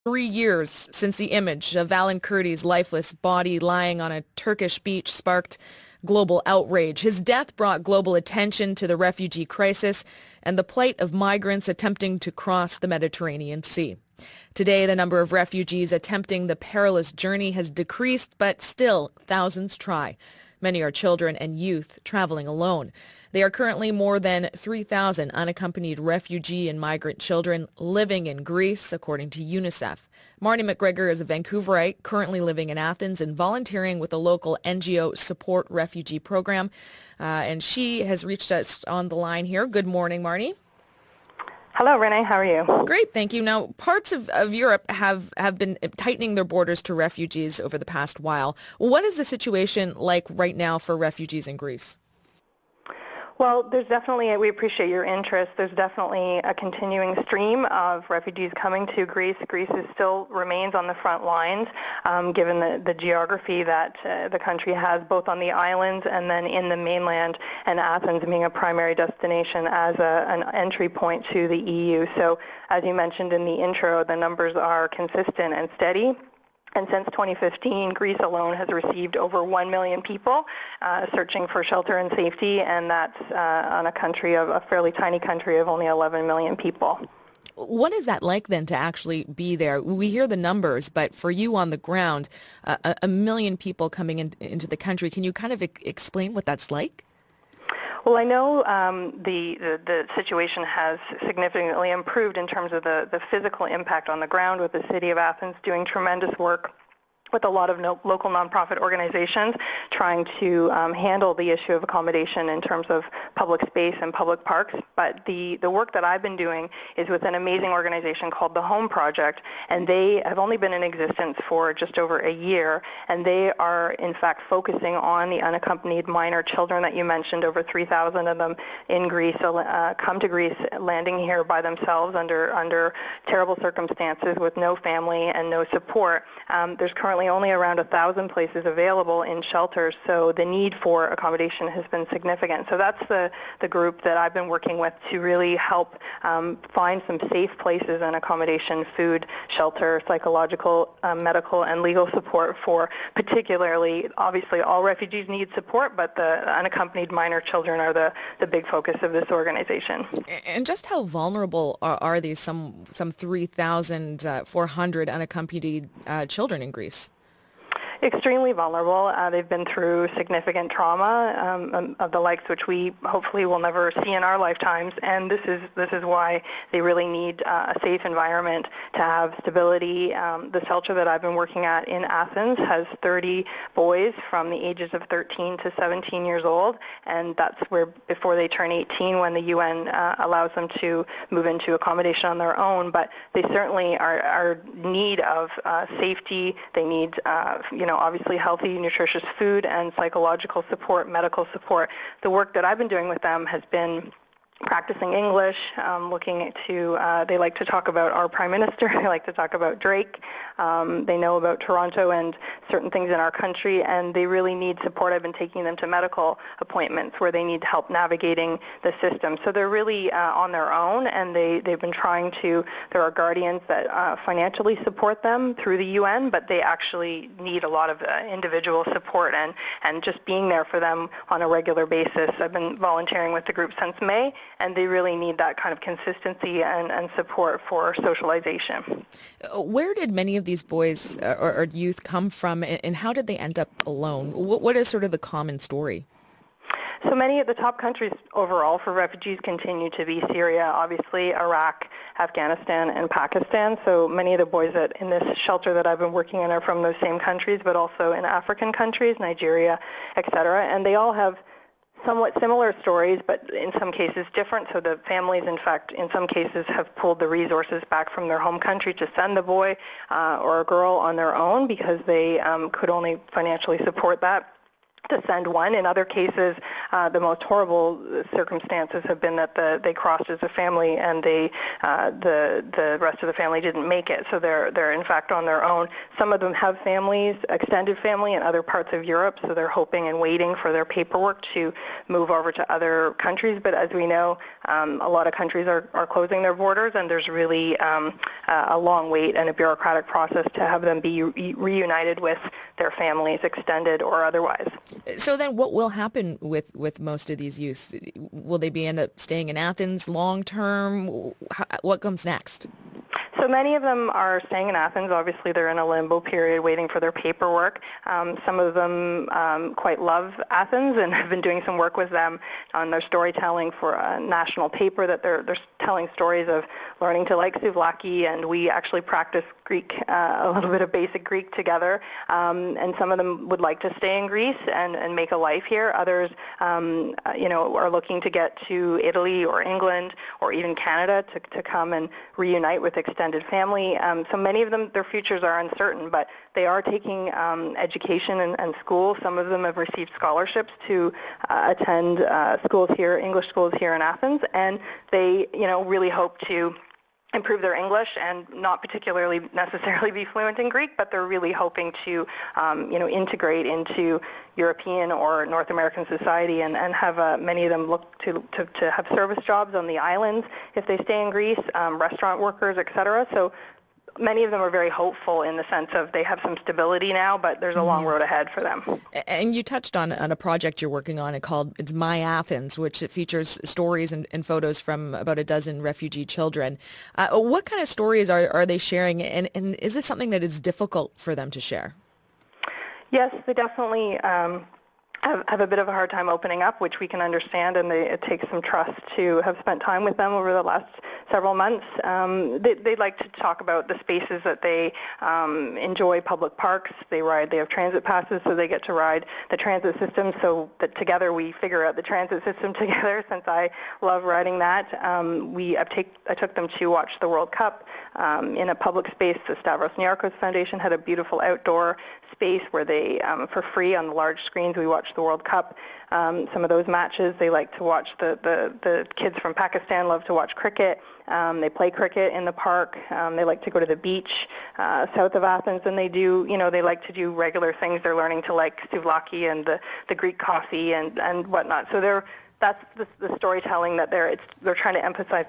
3 years since the image of Alan Kurdi's lifeless body lying on a Turkish beach sparked global outrage. His death brought global attention to the refugee crisis and the plight of migrants attempting to cross the Mediterranean Sea. Today, the number of refugees attempting the perilous journey has decreased, but still thousands try. Many are children and youth traveling alone. There are currently more than 3,000 unaccompanied refugee and migrant children living in Greece, according to UNICEF. Marnie McGregor is a Vancouverite currently living in Athens and volunteering with the local NGO Support Refugee Program. And she has reached us on the line here. Good morning, Marnie. Hello, Renee. How are you? Great, thank you. Now, parts of Europe have been tightening their borders to refugees over the past while. What is the situation like right now for refugees in Greece? Well, there's definitely, we appreciate your interest. There's definitely a continuing stream of refugees coming to Greece. Greece still remains on the front lines, given the geography that the country has, both on the islands and then in the mainland, and Athens being a primary destination as an entry point to the EU. So, as you mentioned in the intro, the numbers are consistent and steady. And since 2015, Greece alone has received over 1 million people searching for shelter and safety, and that's on a fairly tiny country of only 11 million people. What is that like then to actually be there? We hear the numbers, but for you on the ground, a million people coming into the country, can you kind of explain what that's like? Well, I know the situation has significantly improved in terms of the physical impact on the ground, with the city of Athens doing tremendous work with a lot of local nonprofit organizations trying to handle the issue of accommodation in terms of public space and public parks. But the work that I've been doing is with an amazing organization called the Home Project, and they have only been in existence for just over a year, and they are in fact focusing on the unaccompanied minor children that you mentioned. Over 3,000 of them in Greece come to Greece, landing here by themselves under terrible circumstances with no family and no support. There's currently only around 1,000 places available in shelters, so the need for accommodation has been significant. So that's the group that I've been working with to really help find some safe places and accommodation, food, shelter, psychological, medical, and legal support for particularly, obviously all refugees need support, but the unaccompanied minor children are the big focus of this organization. And just how vulnerable are these some 3,400 unaccompanied children in Greece? Extremely vulnerable. They've been through significant trauma of the likes which we hopefully will never see in our lifetimes, and this is why they really need a safe environment to have stability. The shelter that I've been working at in Athens has 30 boys from the ages of 13 to 17 years old, and that's where before they turn 18, when the UN allows them to move into accommodation on their own. But they certainly are in need of safety. They need obviously healthy, nutritious food and psychological support, medical support. The work that I've been doing with them has been practicing English, looking to, they like to talk about our Prime Minister, they like to talk about Drake, they know about Toronto and certain things in our country, and they really need support. I've been taking them to medical appointments where they need help navigating the system. So they're really on their own, and they've been trying to, there are guardians that financially support them through the UN, but they actually need a lot of individual support and just being there for them on a regular basis. I've been volunteering with the group since May, and they really need that kind of consistency and support for socialization. Where did many of these boys or youth come from, and how did they end up alone? What is sort of the common story? So many of the top countries overall for refugees continue to be Syria, obviously Iraq, Afghanistan, and Pakistan. So many of the boys in this shelter that I've been working in are from those same countries, but also in African countries, Nigeria, etc. And they all have somewhat similar stories, but in some cases different. So the families, in fact, in some cases have pulled the resources back from their home country to send the boy or a girl on their own because they could only financially support that. to send one. In other cases, the most horrible circumstances have been that they crossed as a family and the rest of the family didn't make it. So they're in fact on their own. Some of them have families, extended family in other parts of Europe, so they're hoping and waiting for their paperwork to move over to other countries. But as we know, a lot of countries are closing their borders, and there's really a long wait and a bureaucratic process to have them be reunited with their families, extended or otherwise. So then what will happen with most of these youth? Will they end up staying in Athens long term? What comes next? So many of them are staying in Athens. Obviously, they're in a limbo period waiting for their paperwork. Some of them quite love Athens and have been doing some work with them on their storytelling for a national paper that they're telling stories of learning to like souvlaki, and we actually practice Greek, a little bit of basic Greek together. And some of them would like to stay in Greece and make a life here. Others, are looking to get to Italy or England or even Canada to come and reunite with extended family. So many of them, their futures are uncertain, but they are taking education and school. Some of them have received scholarships to attend schools here, English schools here in Athens, and they, really hope to improve their English and not particularly necessarily be fluent in Greek, but they're really hoping to, integrate into European or North American society and have many of them look to have service jobs on the islands if they stay in Greece, restaurant workers, etc. So many of them are very hopeful in the sense of they have some stability now, but there's a long road ahead for them. And you touched on a project you're working on it's My Athens, which it features stories and photos from about a dozen refugee children. What kind of stories are they sharing, and is this something that is difficult for them to share? Yes, they definitely have a bit of a hard time opening up, which we can understand, and it takes some trust to have spent time with them over the last several months. They like to talk about the spaces that they enjoy, public parks. They have transit passes, so they get to ride the transit system, so that together we figure out the transit system together, since I love riding that. I took them to watch the World Cup in a public space. The Stavros Niarchos Foundation had a beautiful outdoor space where they, for free on the large screens, we watched the World Cup. Some of those matches, they like to watch. The kids from Pakistan love to watch cricket. They play cricket in the park. They like to go to the beach south of Athens, and they like to do regular things. They're learning to like souvlaki and the Greek coffee and whatnot. So that's the storytelling that they're trying to emphasize